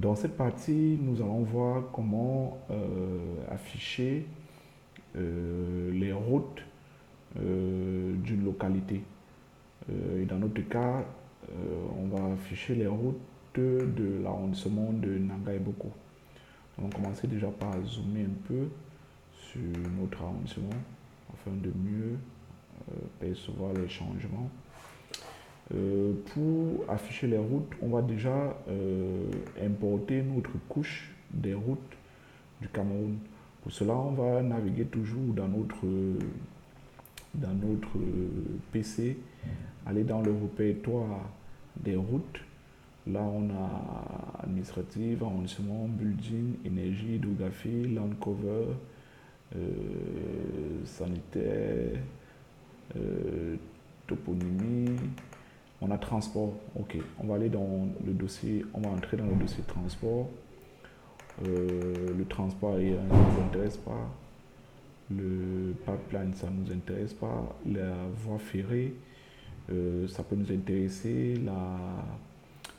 Dans cette partie, nous allons voir comment afficher les routes d'une localité. Et dans notre cas, on va afficher les routes de l'arrondissement de Nanga et Boko. On va commencer déjà par zoomer un peu sur notre arrondissement afin de mieux percevoir les changements. Pour afficher les routes, on va déjà importer notre couche des routes du Cameroun. Pour cela, on va naviguer toujours dans notre PC, aller dans le répertoire des routes. Là, on a administrative, arrondissement, building, énergie, hydrographie, land cover, sanitaire, toponymie. On a transport. Ok, on va aller dans le dossier, on va entrer dans le dossier transport. Le transport aérien, ça ne nous intéresse pas. Le pipeline, ça ne nous intéresse pas. La voie ferrée, ça peut nous intéresser.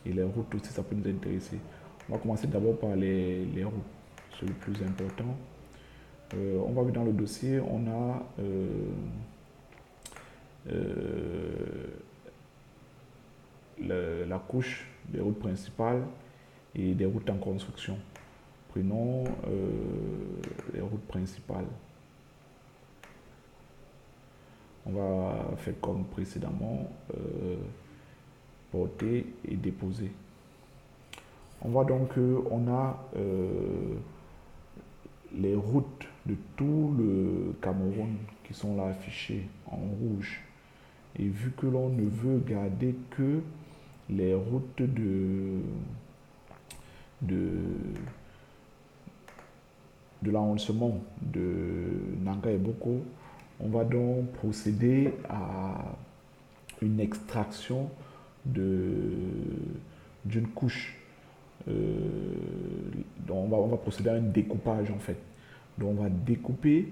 Et les routes aussi, ça peut nous intéresser. On va commencer d'abord par les routes. C'est le plus important. On va voir dans le dossier, on a la couche des routes principales et des routes en construction. Prenons les routes principales. On va faire comme précédemment, porter et déposer. On voit donc qu'on a les routes de tout le Cameroun qui sont là affichées en rouge. Et vu que l'on ne veut garder que les routes de l'arrondissement de Nanga et Boko, on va donc procéder à une extraction d'une couche. Donc on va procéder à un découpage en fait. Donc on va découper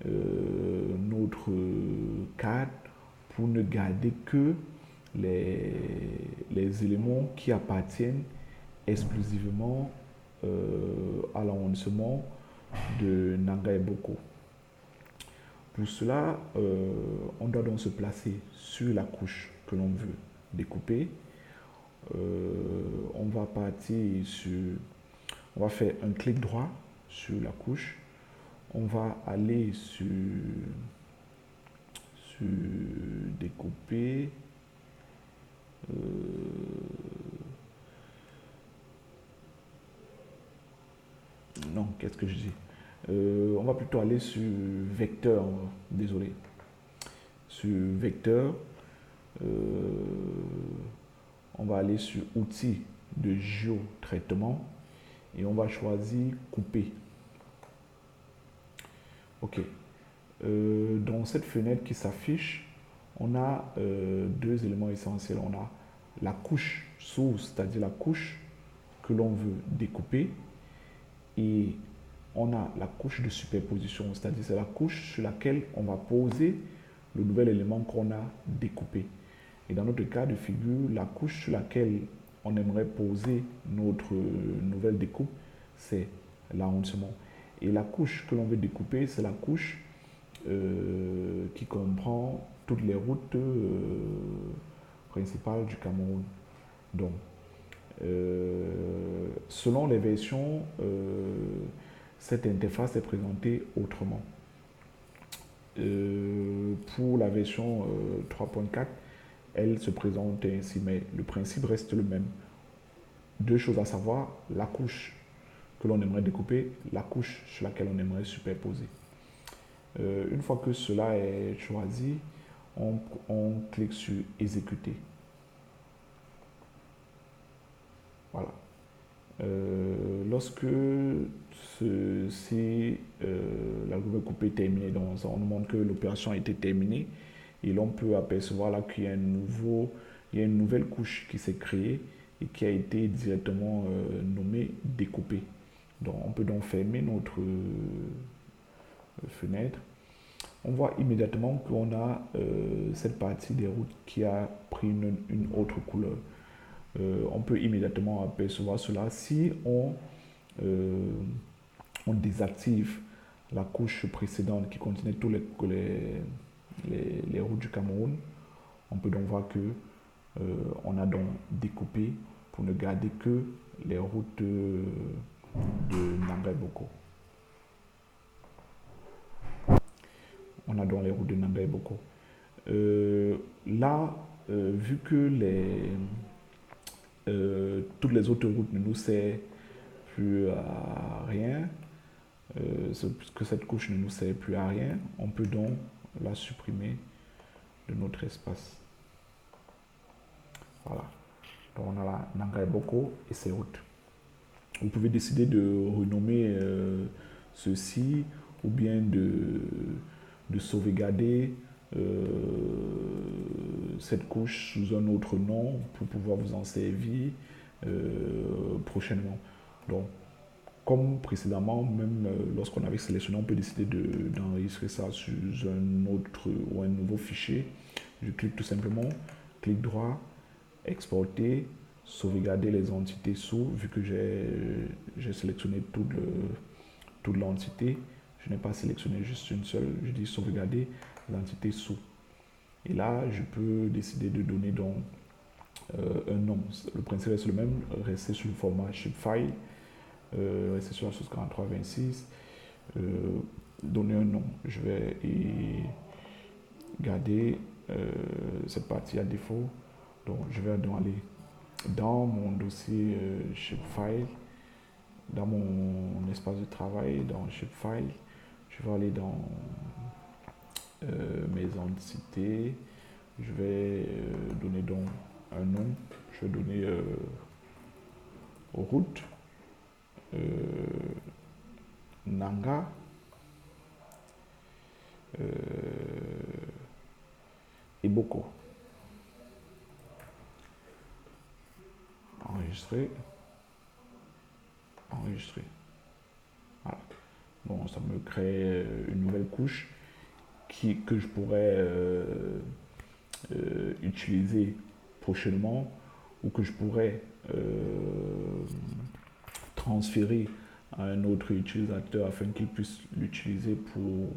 notre cadre pour ne garder que les éléments qui appartiennent exclusivement à l'arrondissement de Nanga et Boko. Pour cela, on doit donc se placer sur la couche que l'on veut découper. On va partir on va faire un clic droit sur la couche. On va aller sur découper. Non, qu'est-ce que je dis? On va plutôt aller sur vecteur, désolé. Sur vecteur, on va aller sur outils de géotraitement et on va choisir couper. Ok. Dans cette fenêtre qui s'affiche, on a deux éléments essentiels. On a la couche source, c'est-à-dire la couche que l'on veut découper, et on a la couche de superposition, c'est-à-dire c'est la couche sur laquelle on va poser le nouvel élément qu'on a découpé. Et dans notre cas de figure, la couche sur laquelle on aimerait poser notre nouvelle découpe, c'est l'arrondissement. Et la couche que l'on veut découper, c'est la couche qui comprend toutes les routes principales du Cameroun. Donc, selon les versions, cette interface est présentée autrement. Pour la version 3.4, elle se présente ainsi, mais le principe reste le même. Deux choses à savoir, la couche que l'on aimerait découper, la couche sur laquelle on aimerait superposer. Une fois que cela est choisi, on clique sur exécuter. Voilà. Lorsque l'algorithme coupé est terminé, donc on nous montre que l'opération a été terminée, et l'on peut apercevoir là qu'il y a une nouvelle couche qui s'est créée et qui a été directement nommée découpée. Donc on peut donc fermer notre fenêtre. On voit immédiatement qu'on a cette partie des routes qui a pris une autre couleur. on peut immédiatement apercevoir cela si on désactive la couche précédente qui contenait tous les routes du Cameroun. On peut donc voir que on a donc découpé pour ne garder que les routes de Nangai Boko. On a donc les routes de Nangai Boko. Là, vu que toutes les autres routes ne nous servent plus à rien, que cette couche ne nous sert plus à rien, on peut donc la supprimer de notre espace. Voilà. Donc on a la Nangai Boko et ses routes. Vous pouvez décider de renommer ceci ou bien de sauvegarder cette couche sous un autre nom pour pouvoir vous en servir prochainement. Donc, comme précédemment, même lorsqu'on avait sélectionné, on peut décider d'enregistrer ça sur un autre ou un nouveau fichier. Je clique tout simplement, clic droit, exporter, sauvegarder les entités sous, vu que j'ai sélectionné toute l'entité. Je n'ai pas sélectionné juste une seule, je dis sauvegarder l'entité sous. Et là, je peux décider de donner donc un nom. Le principe reste le même, rester sur le format shapefile, rester sur la source 4326, donner un nom. Je vais garder cette partie à défaut. Donc, je vais donc aller dans mon dossier shapefile, dans mon espace de travail, dans shapefile. Je vais aller dans mes entités. Je vais donner donc un nom. Je vais donner route Nanga et Boko. Enregistrer. Voilà. Bon, ça me crée une nouvelle couche que je pourrais utiliser prochainement ou que je pourrais transférer à un autre utilisateur afin qu'il puisse l'utiliser pour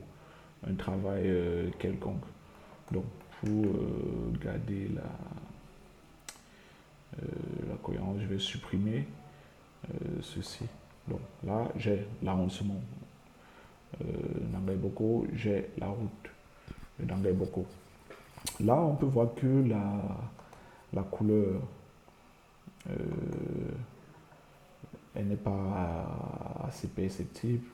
un travail quelconque. Donc, pour garder la cohérence, je vais supprimer ceci. Donc là, j'ai l'arrondissement Nangai Boko, j'ai la route de Nangai Boko. Là, on peut voir que la couleur, elle n'est pas assez perceptible.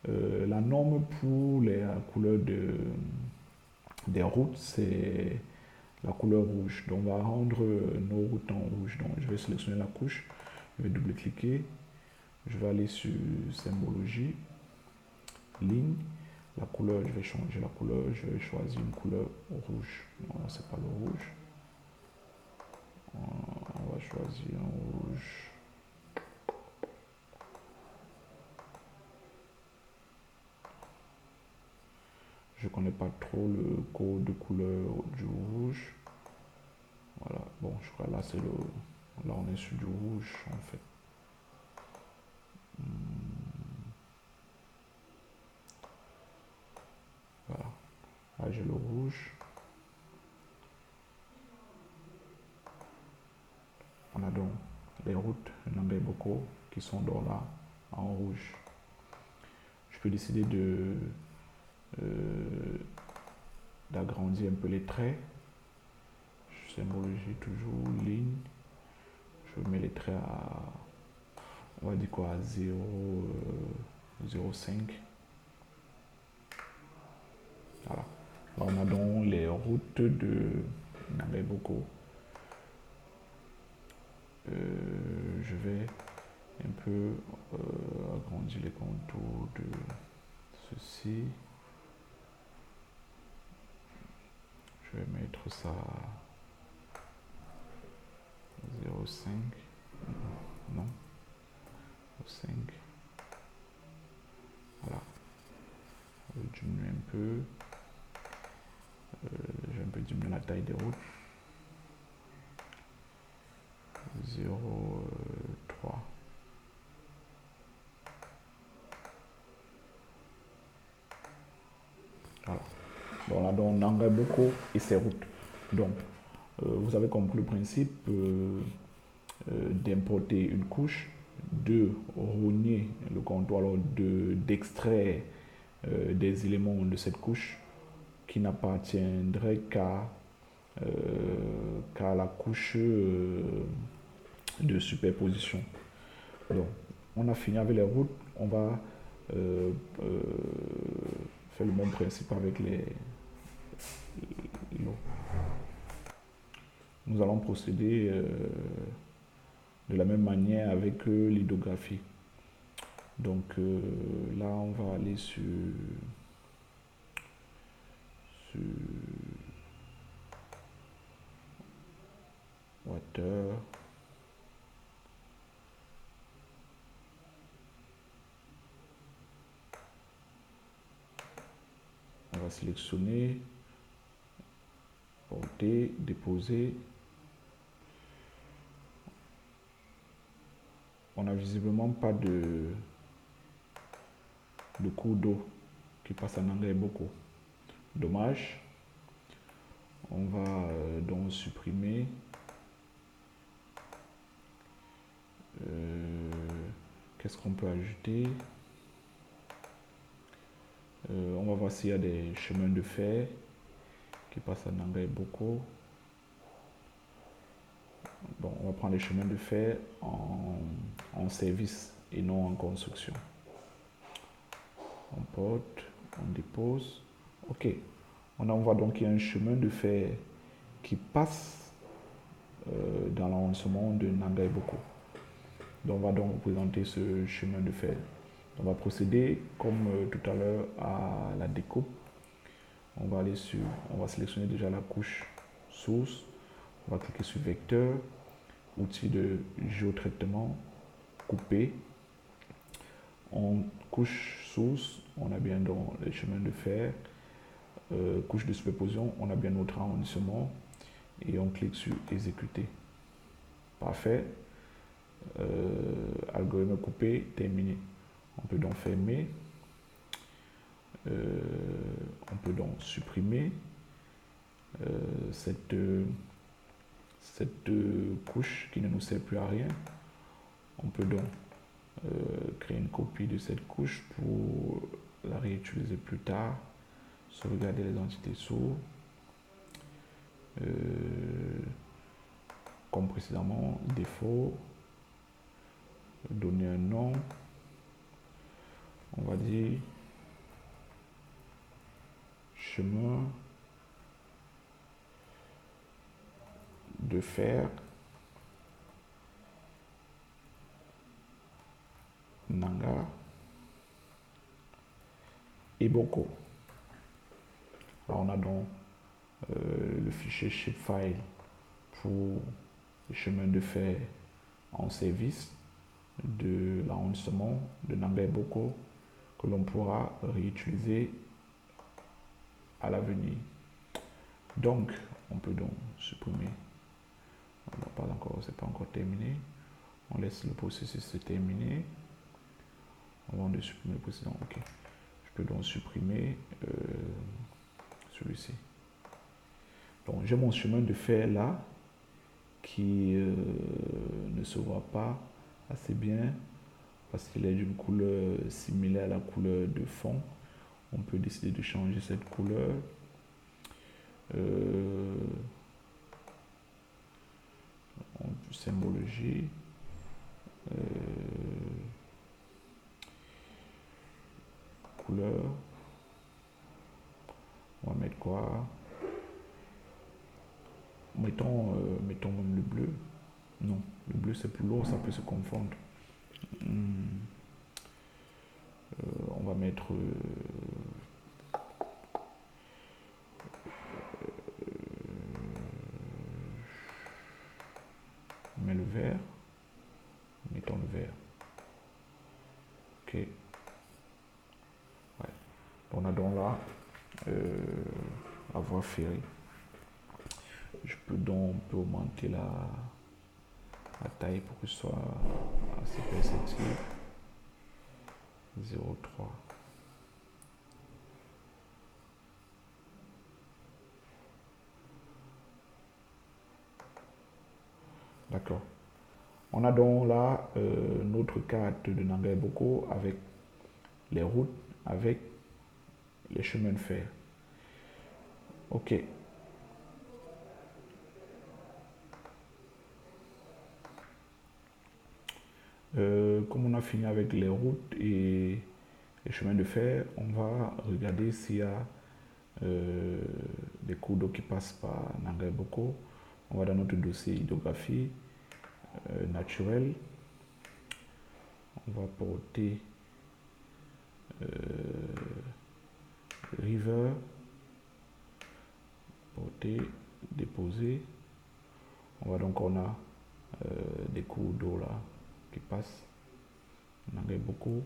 La norme pour la couleur des routes, c'est la couleur rouge. Donc, on va rendre nos routes en rouge. Donc, je vais sélectionner la couche, je vais double-cliquer, je vais aller sur symbologie, ligne, la couleur, je vais changer la couleur, je vais choisir une couleur rouge. Non, c'est pas le rouge. On va choisir un rouge. Je ne connais pas trop le code de couleur du rouge. Voilà, bon, je crois là c'est là on est sur du rouge en fait. Voilà, là j'ai le rouge. On a donc les routes Nangai Boko qui sont donc là en rouge. Je peux décider d'agrandir un peu les traits. Symbologie toujours, ligne. Je mets les traits à, on va dire quoi, à 0,5. Voilà. Là, on a donc les routes de Nangai Boko. Je vais un peu agrandir les contours de ceci. Je vais mettre ça à 0,5. Non. 0,5. Voilà. Je vais diminuer un peu. Je vais un peu diminuer la taille des routes. 3. Voilà. Donc là, on engage beaucoup et ses routes. Donc, vous avez compris le principe d'importer une couche, de rogner le comptoir, d'extraire des éléments de cette couche qui n'appartiendraient qu'à la couche de superposition. Donc, on a fini avec les routes. On va faire le même principe avec les lots. Nous allons procéder de la même manière avec l'hydrographie. Donc là, on va aller sur water. On va sélectionner, porter, déposer. On n'a visiblement pas de cours d'eau qui passe en engrais beaucoup. Dommage. On va donc supprimer. Qu'est-ce qu'on peut ajouter? On va voir s'il y a des chemins de fer qui passent en engrais beaucoup. Bon, on va prendre les chemins de fer en service et non en construction. On porte, on dépose. Ok. On voit donc qu'il y a un chemin de fer qui passe dans l'arrondissement de Nangaïboko. Donc on va donc représenter ce chemin de fer. On va procéder comme tout à l'heure à la découpe. On va sélectionner déjà la couche source. On va cliquer sur vecteur, outil de géotraitement, couper. En couche source, on a bien dans les chemins de fer. Couche de superposition, on a bien notre arrondissement et on clique sur exécuter. Parfait. Algorithme coupé, terminé. On peut donc fermer. On peut donc supprimer cette couche qui ne nous sert plus à rien. On peut donc créer une copie de cette couche pour la réutiliser plus tard. Sauvegarder les entités sources. Comme précédemment, défaut. Donner un nom. On va dire chemin de fer Nanga et Boko. Alors on a donc le fichier shapefile pour les chemins de fer en service de l'arrondissement de Nanga et Boko que l'on pourra réutiliser à l'avenir. Donc on peut donc supprimer. Pas encore, c'est pas encore terminé. On laisse le processus se terminer avant de supprimer le précédent. Ok. Je peux donc supprimer celui-ci. Donc j'ai mon chemin de fer là qui ne se voit pas assez bien parce qu'il est d'une couleur similaire à la couleur de fond. On peut décider de changer cette couleur. Symbologie. Couleur. On va mettre quoi? Mettons même le bleu. Non, le bleu c'est plus lourd, ça peut se confondre. On va mettre met le vert. Mettons le vert. Ok. Ouais. On a donc là la voie ferrée. Je peux donc augmenter la la taille pour que ce soit assez perceptible. 0,3. D'accord. On a donc là notre carte de Nanga Boko avec les routes, avec les chemins de fer. Ok. Comme on a fini avec les routes et les chemins de fer, on va regarder s'il y a des cours d'eau qui passent par Nanga Boko. On va dans notre dossier hydrographie naturelle. On va porter river, porter, déposer. On a des cours d'eau là qui passent. On en a beaucoup.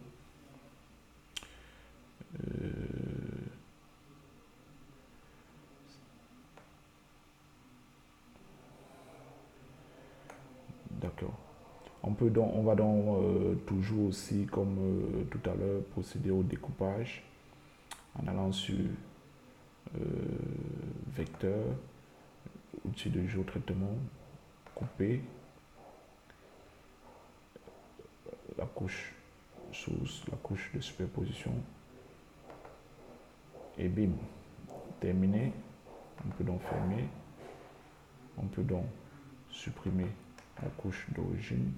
D'accord. On va donc toujours aussi, comme tout à l'heure, procéder au découpage en allant sur vecteur, outil de géotraitement, couper la couche source, la couche de superposition et bim, terminé. On peut donc fermer, on peut donc supprimer la couche d'origine.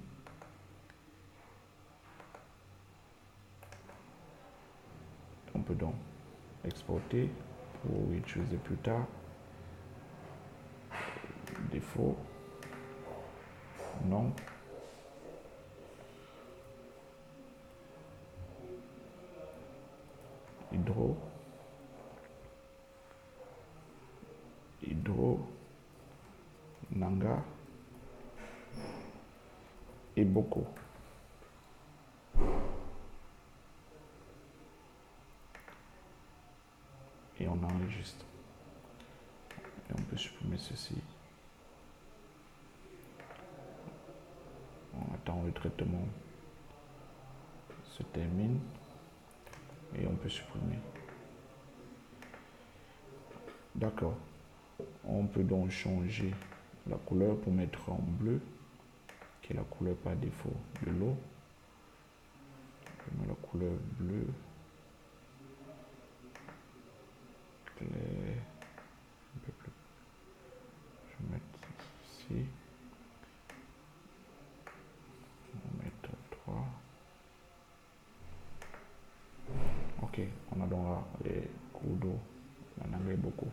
On peut donc exporter pour utiliser plus tard. Défaut, non. Hydro, Nanga et Boko. Et on enregistre. Et on peut supprimer ceci. On attend le traitement se termine et on peut supprimer. D'accord. On peut donc changer la couleur pour mettre en bleu, qui est la couleur par défaut de l'eau. Je mets la couleur bleue clair, un peu plus. Je vais mettre ici. On va mettre 3. Ok, on a donc là les cours d'eau. On en a beaucoup.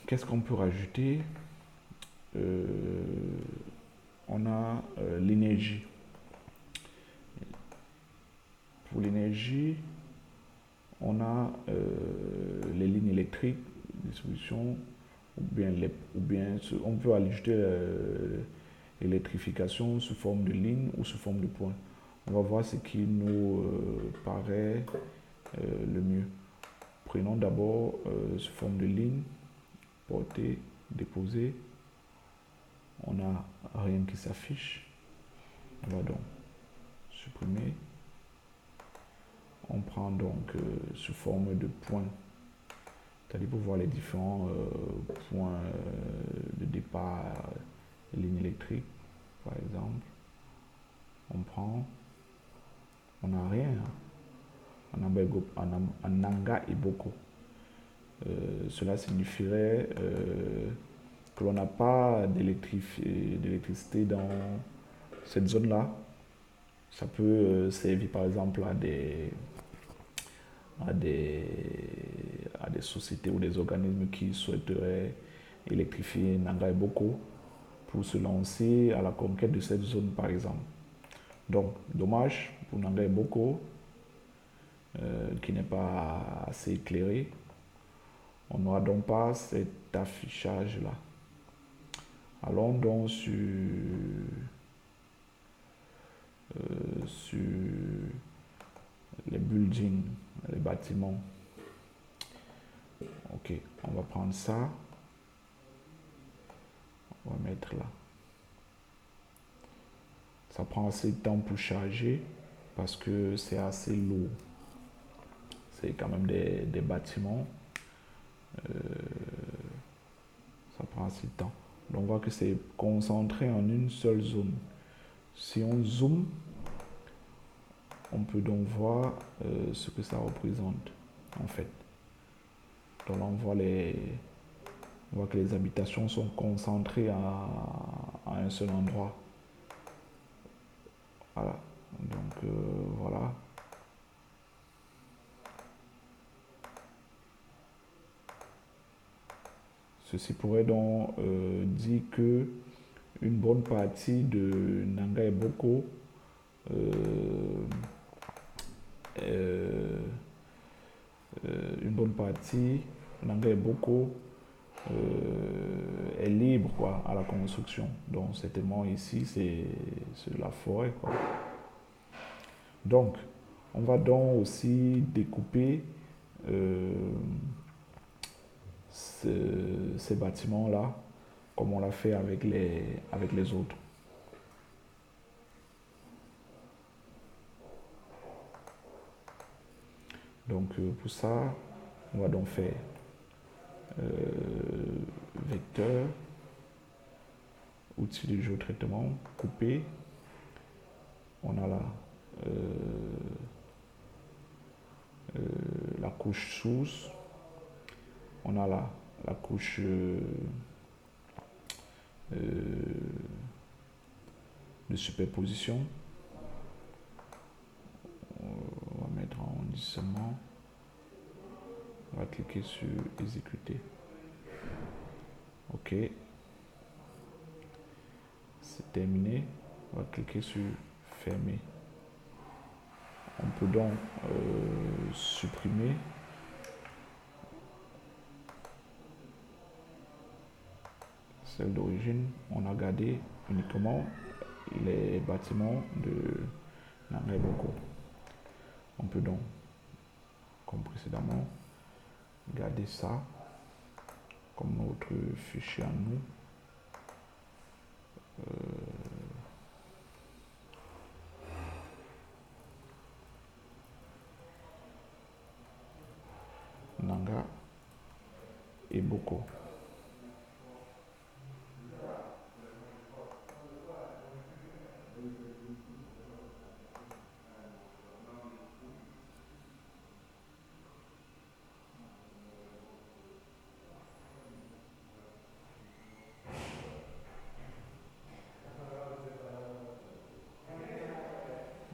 Qu'est-ce qu'on peut rajouter? On a l'énergie. Pour l'énergie, on a les lignes électriques, distribution, ou bien on peut ajouter l'électrification sous forme de ligne ou sous forme de point. On va voir ce qui nous paraît le mieux. Prenons d'abord sous forme de ligne, porter, déposer. On n'a rien qui s'affiche. On va donc supprimer. On prend donc sous forme de point, c'est-à-dire pour voir les différents points de départ, ligne électrique, par exemple. On prend, on n'a rien. En Nanga et Boko. Cela signifierait que l'on n'a pas d'électricité dans cette zone-là. Ça peut servir par exemple à des sociétés ou des organismes qui souhaiteraient électrifier Nanga et Boko pour se lancer à la conquête de cette zone par exemple. Donc, dommage pour Nanga et Boko qui n'est pas assez éclairé. On n'aura donc pas cet affichage-là. Allons donc sur les buildings, les bâtiments. Ok, on va prendre ça. On va mettre là. Ça prend assez de temps pour charger parce que c'est assez lourd. C'est quand même des bâtiments. Ça prend assez de temps. Donc on voit que c'est concentré en une seule zone. Si on zoome, on peut donc voir ce que ça représente en fait. Donc là, on voit que les habitations sont concentrées à un seul endroit. Voilà. Donc voilà. Ceci pourrait donc dire que une bonne partie de Nanga et Boko une bonne partie Nanga et Boko est libre quoi, à la construction. Donc certainement ici c'est la forêt quoi. Donc on va donc aussi découper ces bâtiments là comme on l'a fait avec les autres. Donc pour ça on va donc faire vecteur, outil de géotraitement, couper. On a là la couche source. On a là la couche de superposition. On va mettre en arrondissement. On va cliquer sur exécuter. OK. C'est terminé. On va cliquer sur fermer. On peut donc supprimer celle d'origine. On a gardé uniquement les bâtiments de Nanga et Boko. On peut donc, comme précédemment, garder ça comme notre fichier à nous. Nanga et Boko.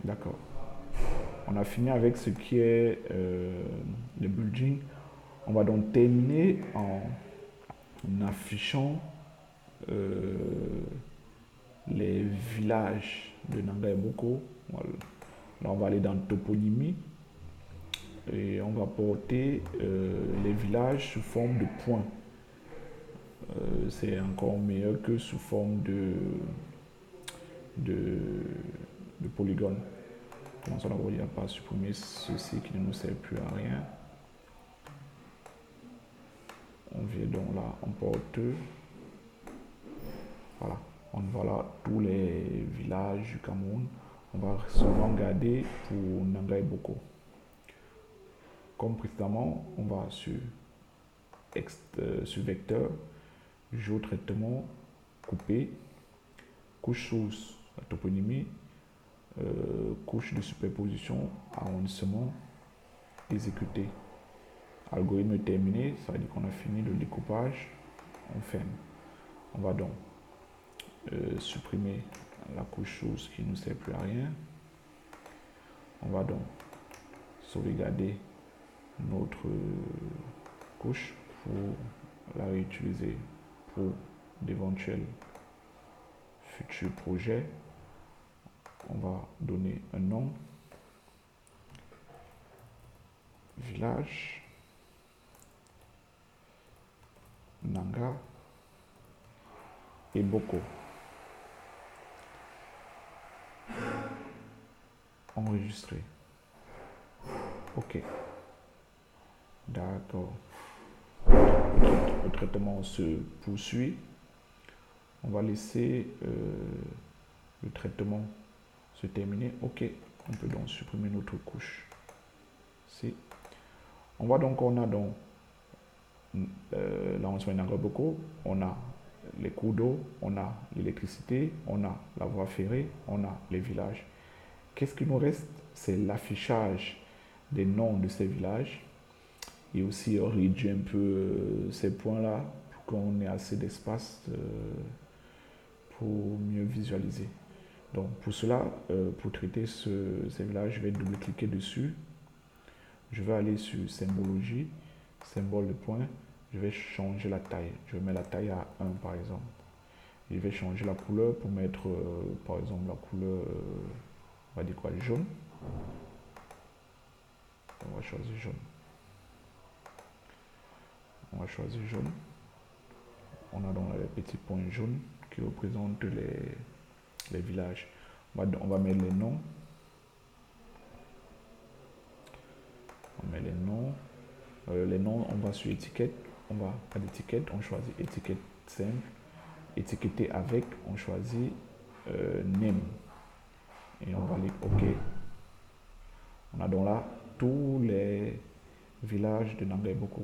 D'accord. On a fini avec ce qui est le building. On va donc terminer en affichant les villages de Nanga et Boko. Voilà. Là, on va aller dans toponymie et on va porter les villages sous forme de points. C'est encore meilleur que sous forme de polygone. Commençons d'abord, il n'y a pas à supprimer ceci qui ne nous sert plus à rien. On vient donc là, on porte. Voilà, on voit là tous les villages du Cameroun. On va seulement garder pour Nanga et Boko. Comme précédemment, on va sur vecteur, géotraitement, couper, couche source, la toponymie, couche de superposition, arrondissement, exécuter. Algorithme terminé, ça veut dire qu'on a fini le découpage. On ferme. On va donc supprimer la couche source qui ne nous sert plus à rien. On va donc sauvegarder notre couche pour la réutiliser pour d'éventuels futurs projets. On va donner un nom, village, Nanga et Boko. Enregistrer. OK. D'accord. Le traitement se poursuit. On va laisser le traitement se terminer. OK. On peut donc supprimer notre couche. Ici. On voit donc qu'on a donc l'arrondissement d'Angueboko, on a les cours d'eau, on a l'électricité, on a la voie ferrée, on a les villages. Qu'est-ce qui nous reste? C'est l'affichage des noms de ces villages et aussi réduire un peu ces points-là pour qu'on ait assez d'espace pour mieux visualiser. Donc pour cela, pour traiter ces villages, je vais double-cliquer dessus. Je vais aller sur symbologie, symbole de point. Je vais changer la taille. Je vais mettre la taille à 1 par exemple. Je vais changer la couleur pour mettre par exemple la couleur, on va dire quoi, jaune. On va choisir jaune. On va choisir jaune. On a donc les petits points jaunes qui représentent les villages. On va mettre les noms. On met les noms. Les noms, on va sur étiquette. On va pas d'étiquette, on choisit étiquette simple. Étiqueter avec, on choisit name. Et on va aller OK. On a donc là tous les villages de Nangaïboko.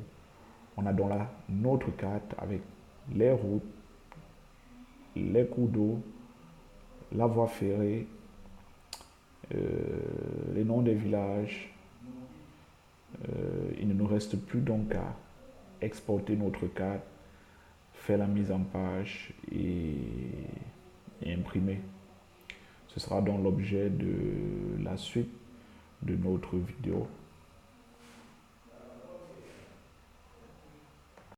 On a donc là notre carte avec les routes, les cours d'eau, la voie ferrée, les noms des villages. Il ne nous reste plus donc à exporter notre carte, faire la mise en page et imprimer. Ce sera donc l'objet de la suite de notre vidéo.